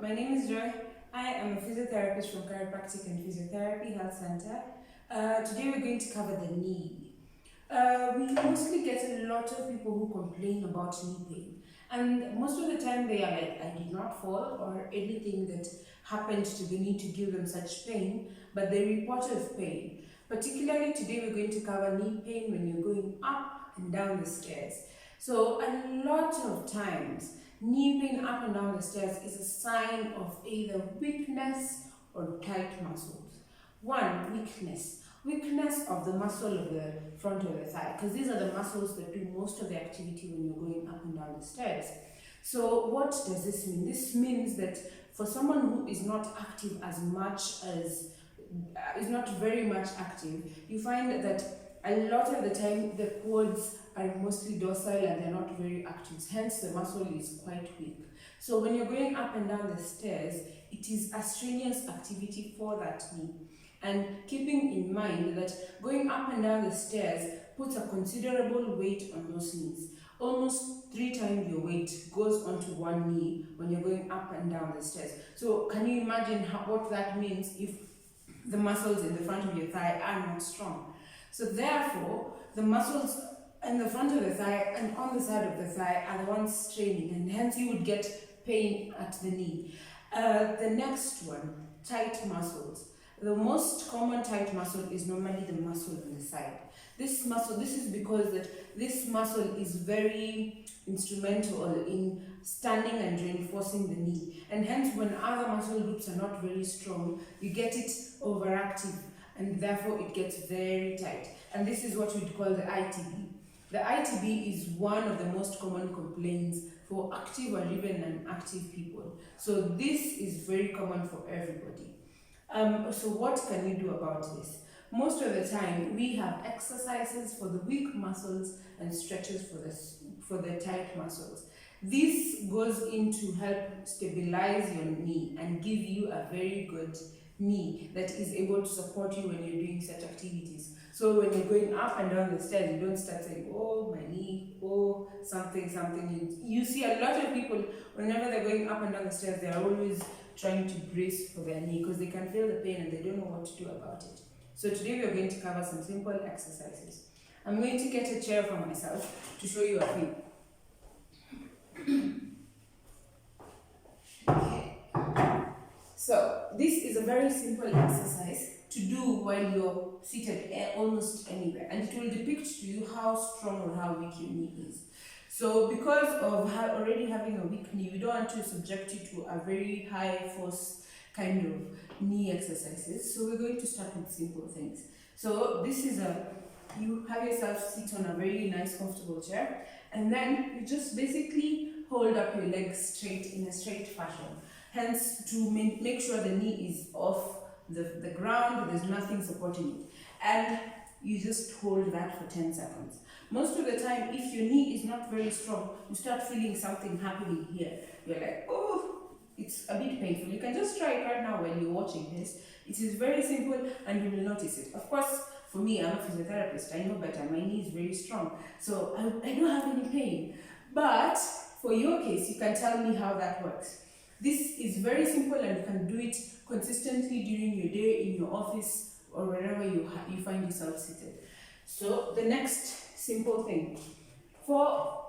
my name is Joy. I am a physiotherapist from Chiropractic and Physiotherapy Health Center. Today we're going to cover the knee. We mostly get a lot of people who complain about knee pain, and most of the time they are like, I did not fall or anything that happened to the knee to give them such pain, but they reported pain. Particularly today we're going to cover knee pain when you're going up and down the stairs. So a lot of times, knee pain up and down the stairs is a sign of either weakness or tight muscles. One, weakness of the muscle of the front of the thigh, because these are the muscles that do most of the activity when you're going up and down the stairs. So what does this mean? This means that for someone who is not active as much as, is not very much active, you find that a lot of the time the quads are mostly docile and they're not very active, hence the muscle is quite weak. So when you're going up and down the stairs, it is a strenuous activity for that knee. And keeping in mind that going up and down the stairs puts a considerable weight on those knees. Almost 3 times your weight goes onto one knee when you're going up and down the stairs. So can you imagine what that means if the muscles in the front of your thigh are not strong? So therefore, the muscles in the front of the thigh and on the side of the thigh are the ones straining, and hence you would get pain at the knee. The next one, tight muscles. The most common tight muscle is normally the muscle on the side. This is because this muscle is very instrumental in standing and reinforcing the knee. And hence when other muscle groups are not very strong, you get it overactive, and therefore it gets very tight. And this is what we'd call the ITB. The ITB is one of the most common complaints for active or even inactive people. So this is very common for everybody. So what can we do about this? Most of the time, we have exercises for the weak muscles and stretches for the tight muscles. This goes in to help stabilize your knee and give you a very good knee that is able to support you when you're doing such activities. So when you're going up and down the stairs, you don't start saying, oh, my knee, oh, something. You see a lot of people, whenever they're going up and down the stairs, they're always trying to brace for their knee because they can feel the pain and they don't know what to do about it. So today we are going to cover some simple exercises. I'm going to get a chair for myself to show you a few. Okay. So this is a very simple exercise to do while you're seated almost anywhere, and it will depict to you how strong or how weak your knee is. So because of already having a weak knee, we don't want to subject you to a very high force kind of knee exercises. So we're going to start with simple things. So this is you have yourself sit on a very nice comfortable chair, and then you just basically hold up your legs straight in a straight fashion. Hence, to make sure the knee is off the ground, there's nothing supporting it. And you just hold that for 10 seconds. Most of the time, if your knee is not very strong, you start feeling something happening here. You're like, oh, it's a bit painful. You can just try it right now while you're watching this. It is very simple and you will notice it. Of course, for me, I'm a physiotherapist. I know better. My knee is very strong. So I don't have any pain. But for your case, you can tell me how that works. This is very simple and you can do it consistently during your day, in your office, or wherever you find yourself seated. So the next simple thing, for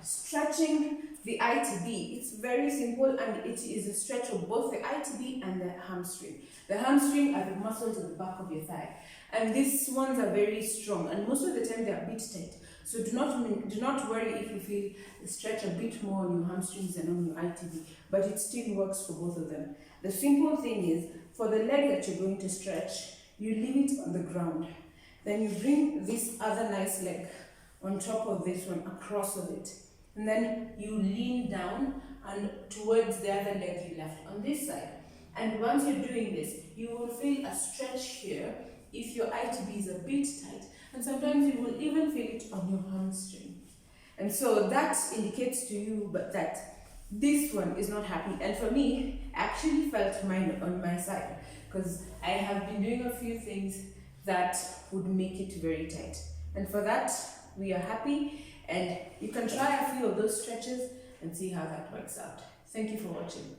stretching the ITB, it's very simple and it is a stretch of both the ITB and the hamstring. The hamstring are the muscles at the back of your thigh, and these ones are very strong, and most of the time they are a bit tight. So do not worry if you feel the stretch a bit more on your hamstrings than on your ITB, but it still works for both of them. The simple thing is, for the leg that you're going to stretch, you leave it on the ground. Then you bring this other nice leg on top of this one, across of it. And then you lean down and towards the other leg you left on this side. And once you're doing this, you will feel a stretch here if your ITB is a bit tight. And sometimes you will even feel it on your hamstring. And so that indicates to you that this one is not happy. And for me, I actually felt mine on my side because I have been doing a few things that would make it very tight. And for that, we are happy. And you can try a few of those stretches and see how that works out. Thank you for watching.